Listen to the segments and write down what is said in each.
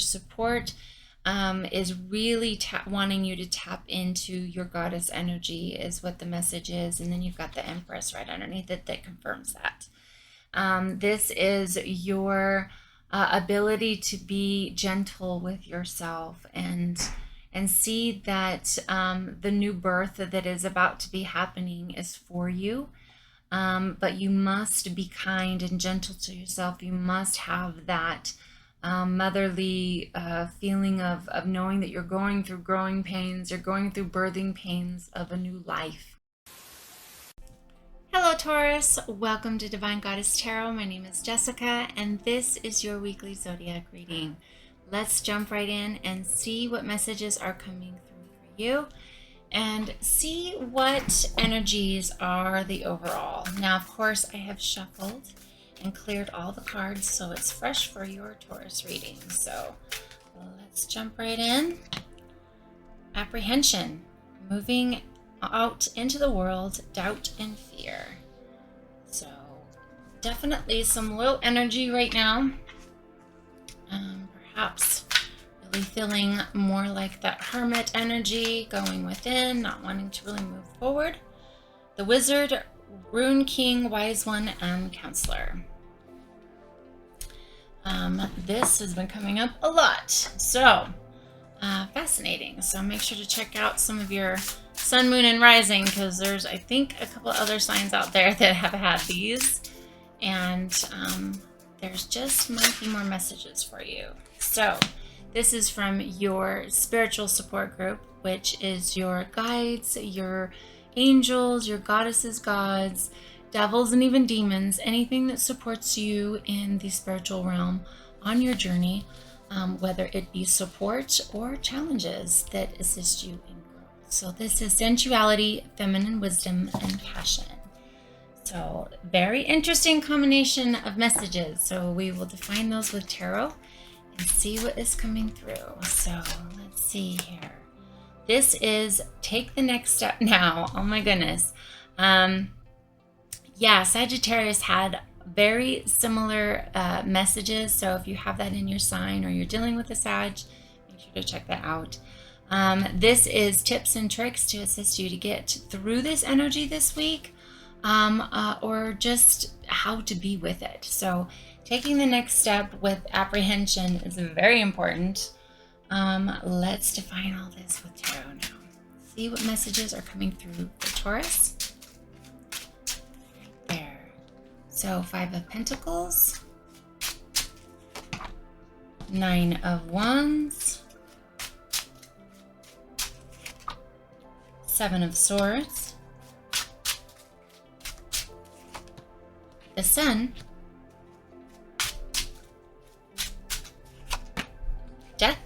support is really wanting you to tap into your goddess energy is what the message is. And then you've got the Empress right underneath it that confirms that. This is your ability to be gentle with yourself and see that the new birth that is about to be happening is for you. But you must be kind and gentle to yourself. You must have that motherly feeling of knowing that you're going through growing pains, you're going through birthing pains of a new life. Hello Taurus, welcome to Divine Goddess Tarot. My name is Jessica and this is your weekly Zodiac reading. Let's jump right in and see what messages are coming through for you and see what energies are the overall. Now, of course, I have shuffled and cleared all the cards so it's fresh for your Taurus reading. So let's jump right in. Apprehension, moving out into the world, doubt and fear. So definitely some low energy right now. Perhaps really feeling more like that hermit energy, going within, not wanting to really move forward. The Wizard, Rune King, Wise One, and Counselor. This has been coming up a lot. So fascinating. So make sure to check out some of your Sun, Moon, and Rising, because there's, I think, a couple other signs out there that have had these. And there's just might be more messages for you. So this is from your spiritual support group, which is your guides, your angels, your goddesses, gods, devils, and even demons, anything that supports you in the spiritual realm on your journey, whether it be support or challenges that assist you in growth. So this is sensuality, feminine wisdom, and passion. So very interesting combination of messages. So we will define those with tarot and see what is coming through. So let's see here. This is take the next step now. Oh my goodness. Yeah, Sagittarius had very similar messages. So if you have that in your sign or you're dealing with a Sag, make sure to check that out. This is tips and tricks to assist you to get through this energy this week, or just how to be with it. So taking the next step with apprehension is very important. Let's define all this with tarot now. See what messages are coming through for Taurus. Right there. So 5 of Pentacles, 9 of Wands, 7 of Swords, the Sun, Death,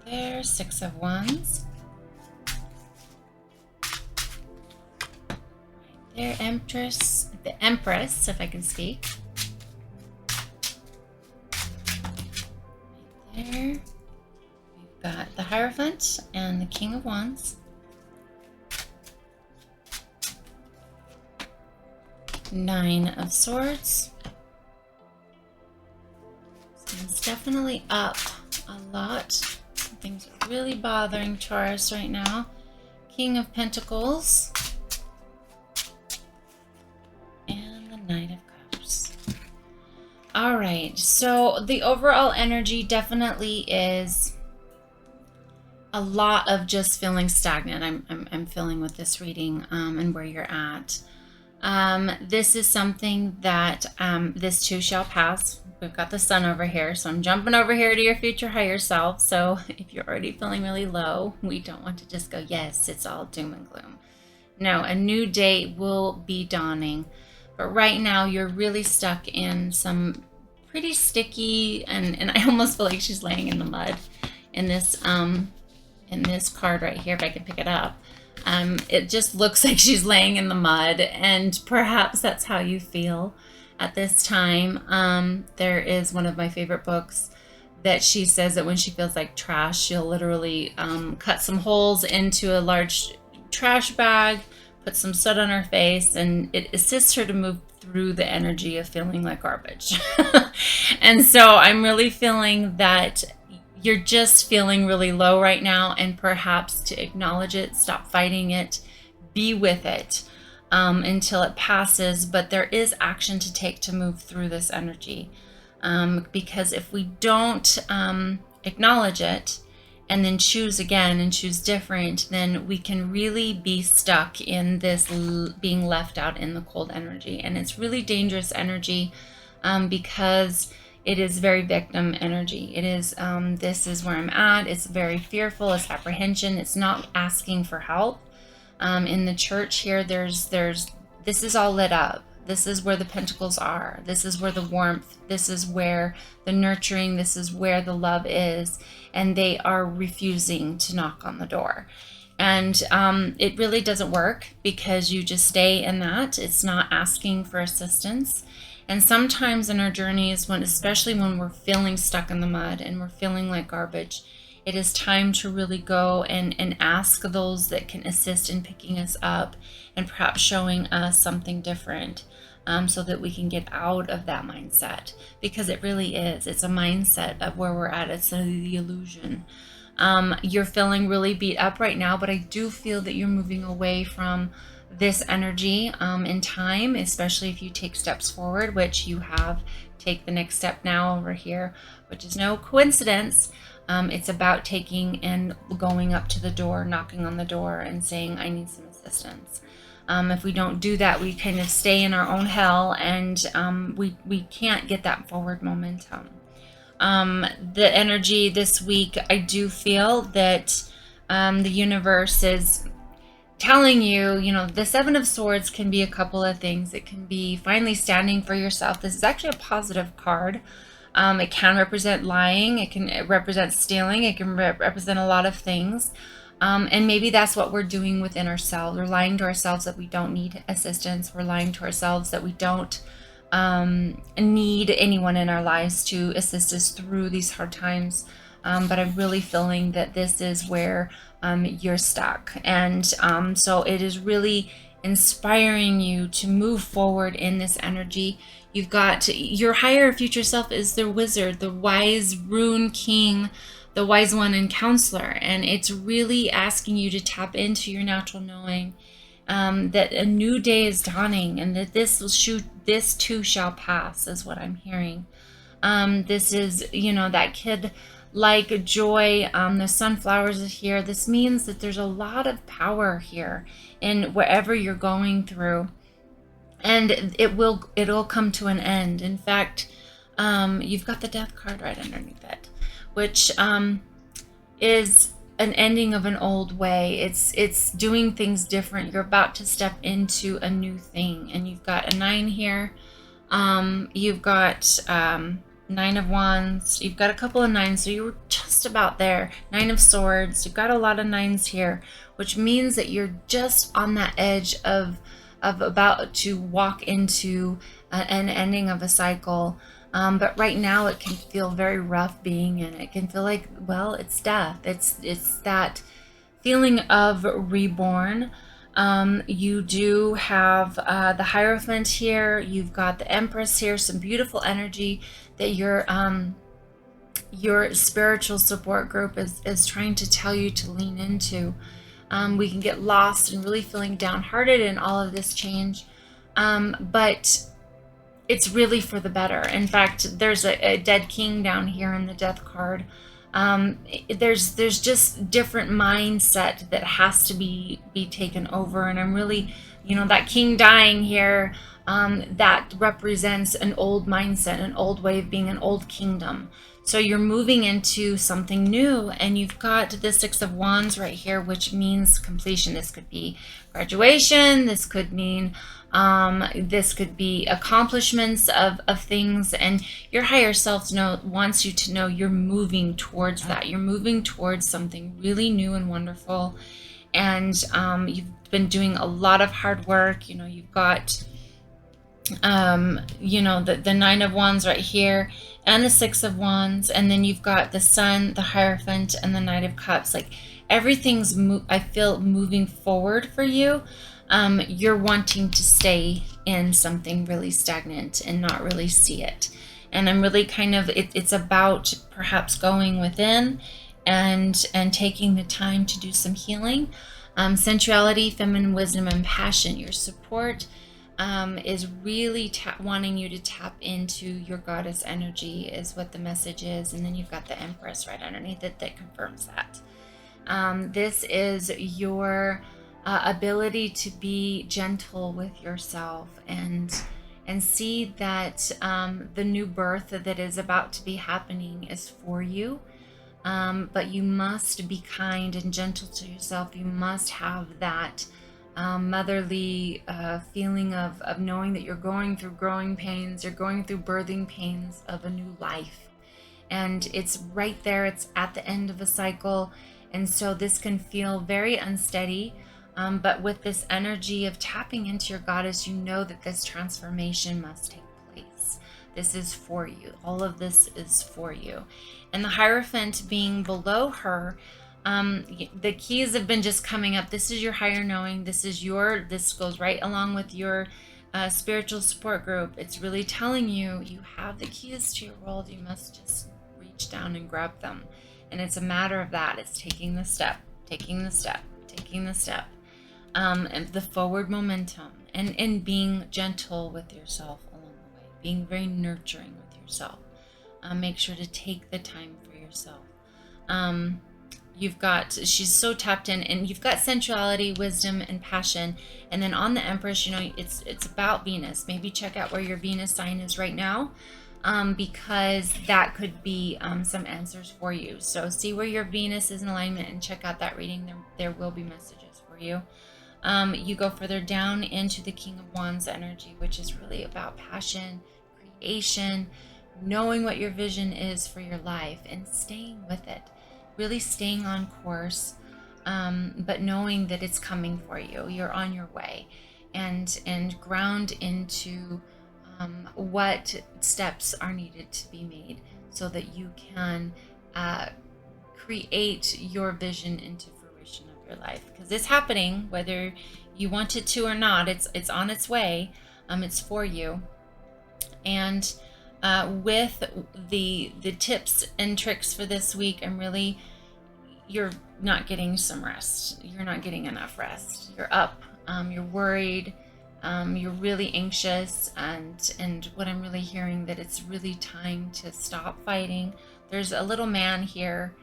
there, 6 of Wands, right there, the Empress, if I can speak, right there, we've got the Hierophant and the King of Wands, 9 of Swords. It's definitely up a lot. Things are really bothering Taurus right now. King of Pentacles and the Knight of Cups. All right, so the overall energy definitely is a lot of just feeling stagnant. I'm feeling with this reading and where you're at. This is something that this too shall pass. We've got the Sun over here, so I'm jumping over here to your future higher self. So if you're already feeling really low, we don't want to just go, yes, it's all doom and gloom. No, a new day will be dawning. But right now you're really stuck in some pretty sticky, and I almost feel like she's laying in the mud in this card right here, if I can pick it up. It just looks like she's laying in the mud, and perhaps that's how you feel at this time. There is one of my favorite books that she says that when she feels like trash, she'll literally cut some holes into a large trash bag, put some soot on her face, and it assists her to move through the energy of feeling like garbage. And so I'm really feeling that you're just feeling really low right now, and perhaps to acknowledge it, stop fighting it, be with it until it passes. But there is action to take to move through this energy, because if we don't acknowledge it and then choose again and choose different, then we can really be stuck in this being left out in the cold energy. And it's really dangerous energy, because it is very victim energy. It is, this is where I'm at. It's very fearful. It's apprehension. It's not asking for help. In the church here, this is all lit up. This is where the pentacles are. This is where the warmth, this is where the nurturing, this is where the love is. And they are refusing to knock on the door. And it really doesn't work, because you just stay in that. It's not asking for assistance. And sometimes in our journeys, especially when we're feeling stuck in the mud and we're feeling like garbage, it is time to really go and ask those that can assist in picking us up and perhaps showing us something different, so that we can get out of that mindset, because it really is. It's a mindset of where we're at. It's the illusion. You're feeling really beat up right now, but I do feel that you're moving away from this energy in time, especially if you take steps forward, which you have. Take the next step now over here, which is no coincidence. It's about taking and going up to the door, knocking on the door and saying, I need some assistance. If we don't do that, we kind of stay in our own hell, and we can't get that forward momentum. The energy this week, I do feel that the universe is telling you, the Seven of Swords can be a couple of things. It can be finally standing for yourself. This is actually a positive card. It can represent lying. It can represent stealing. It can represent a lot of things. And maybe that's what we're doing within ourselves. We're lying to ourselves that we don't need assistance. We're lying to ourselves that we don't need anyone in our lives to assist us through these hard times. But I'm really feeling that this is where you're stuck. And so it is really inspiring you to move forward in this energy. You've got your higher future self is the wizard, the wise rune king, the wise one and counselor. And it's really asking you to tap into your natural knowing, that a new day is dawning, and that this too shall pass, is what I'm hearing. This is, that kid like joy. The sunflowers are here. This means that there's a lot of power here in wherever you're going through, and it'll come to an end. In fact, you've got the death card right underneath it, which is an ending of an old way. It's doing things different. You're about to step into a new thing. And you've got a 9 here. You've got 9 of Wands. You've got a couple of 9s, so you were just about there. 9 of Swords. You've got a lot of 9s here, which means that you're just on that edge of about to walk into an ending of a cycle. But right now it can feel very rough being in it. It can feel like, well, it's death. It's that feeling of reborn. You do have the Hierophant here. You've got the Empress here. Some beautiful energy that your spiritual support group is trying to tell you to lean into. We can get lost and really feeling downhearted in all of this change. But it's really for the better. In fact, there's a dead king down here in the death card. There's just different mindset that has to be taken over. And I'm really, that king dying here, that represents an old mindset, an old way of being, an old kingdom. So you're moving into something new, and you've got the 6 of Wands right here, which means completion. This could be graduation. This could mean this could be accomplishments of things, and your higher self wants you to know you're moving towards that. You're moving towards something really new and wonderful, and you've been doing a lot of hard work. You've got the 9 of Wands right here and the 6 of Wands, and then you've got the Sun, the Hierophant, and the Knight of Cups. Like everything's I feel moving forward for you. you're wanting to stay in something really stagnant and not really see it. And I'm really kind of, it's about perhaps going within and taking the time to do some healing. Sensuality, feminine wisdom, and passion. Your support is really wanting you to tap into your goddess energy is what the message is. And then you've got the Empress right underneath it that confirms that. This is your ability to be gentle with yourself and see that the new birth that is about to be happening is for you. But you must be kind and gentle to yourself. You must have that motherly feeling of knowing that you're going through growing pains, you're going through birthing pains of a new life. And it's right there, it's at the end of a cycle. And so this can feel very unsteady. But with this energy of tapping into your goddess, you know that this transformation must take place. This is for you. All of this is for you. And the Hierophant being below her, the keys have been just coming up. This is your higher knowing. This goes right along with your spiritual support group. It's really telling you, you have the keys to your world. You must just reach down and grab them. And it's a matter of that. It's taking the step, taking the step, taking the step. And the forward momentum and being gentle with yourself along the way, being very nurturing with yourself. Make sure to take the time for yourself. She's so tapped in, and you've got sensuality, wisdom, and passion. And then on the Empress, it's about Venus. Maybe check out where your Venus sign is right now, because that could be some answers for you. So see where your Venus is in alignment and check out that reading. There will be messages for you. You go further down into the King of Wands energy, which is really about passion, creation, knowing what your vision is for your life and staying with it, really staying on course, but knowing that it's coming for you. You're on your way, and ground into what steps are needed to be made so that you can create your vision into fruition of your life, because it's happening whether you want it to or not. It's on its way. It's for you. And with the tips and tricks for this week, you're not getting some rest. You're not getting enough rest. You're up, you're worried, you're really anxious, and what I'm really hearing, that it's really time to stop fighting. There's a little man here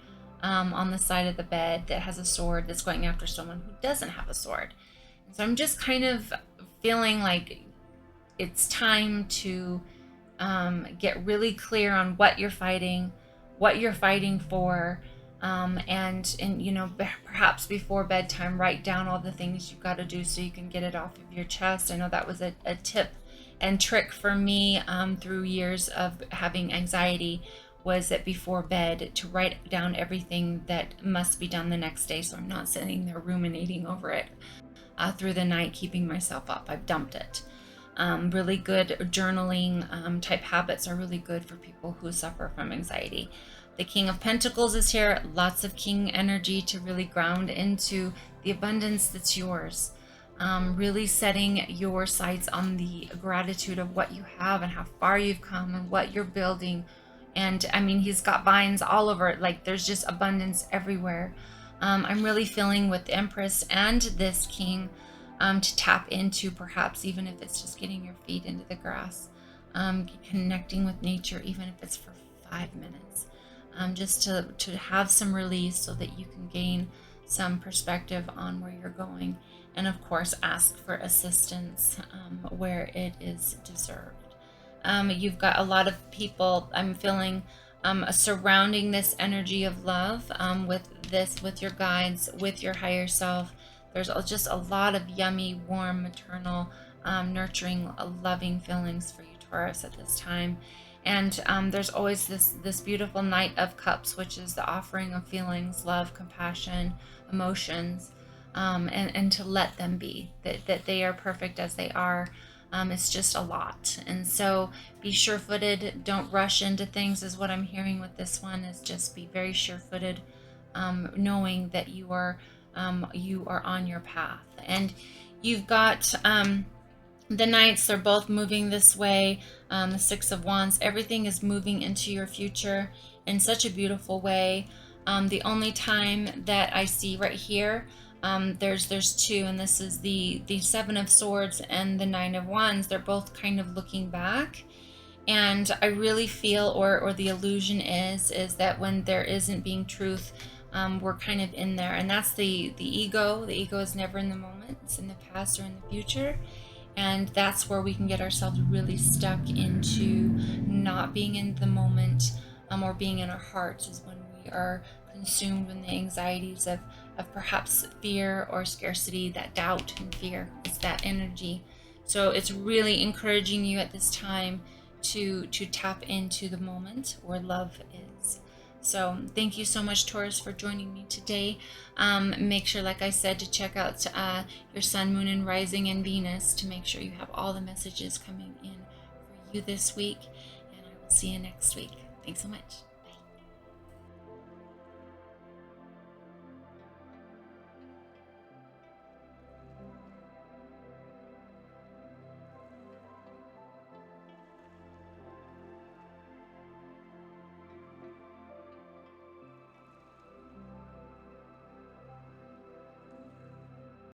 on the side of the bed that has a sword that's going after someone who doesn't have a sword. And so I'm just kind of feeling like it's time to get really clear on what you're fighting for, and perhaps before bedtime, write down all the things you've got to do so you can get it off of your chest. I know that was a tip and trick for me through years of having anxiety, was that before bed to write down everything that must be done the next day, so I'm not sitting there ruminating over it through the night, keeping myself up. I've dumped it. Really good journaling type habits are really good for people who suffer from anxiety. The King of Pentacles is here. Lots of King energy to really ground into the abundance that's yours. Really setting your sights on the gratitude of what you have and how far you've come and what you're building. And I mean, he's got vines all over. Like, there's just abundance everywhere. I'm really feeling with the Empress and this King to tap into, perhaps even if it's just getting your feet into the grass, connecting with nature, even if it's for 5 minutes, just to have some release so that you can gain some perspective on where you're going. And of course, ask for assistance where it is deserved. You've got a lot of people, I'm feeling, surrounding this energy of love with your guides, with your higher self. There's just a lot of yummy, warm, maternal, nurturing, loving feelings for you, Taurus, at this time. And there's always this beautiful Knight of Cups, which is the offering of feelings, love, compassion, emotions, and to let them be, that they are perfect as they are. It's just a lot. And so be sure-footed. Don't rush into things, is what I'm hearing with this one, is just be very sure-footed, knowing that you are on your path. And You've got the Knights, they're both moving this way. The Six of Wands, everything is moving into your future in such a beautiful way. The only time that I see right here, there's two, and this is the Seven of Swords and the Nine of Wands. They're both kind of looking back. And I really feel, or the illusion is that when there isn't being truth, we're kind of in there. And that's the ego. The ego is never in the moment. It's in the past or in the future. And that's where we can get ourselves really stuck into not being in the moment, or being in our hearts, is when we are consumed in the anxieties of perhaps fear or scarcity. That doubt and fear is that energy. So it's really encouraging you at this time to tap into the moment where love is. So thank you so much, Taurus, for joining me today. Make sure, like I said, to check out your sun, moon, and rising and Venus to make sure you have all the messages coming in for you this week. And I will see you next week. Thanks so much.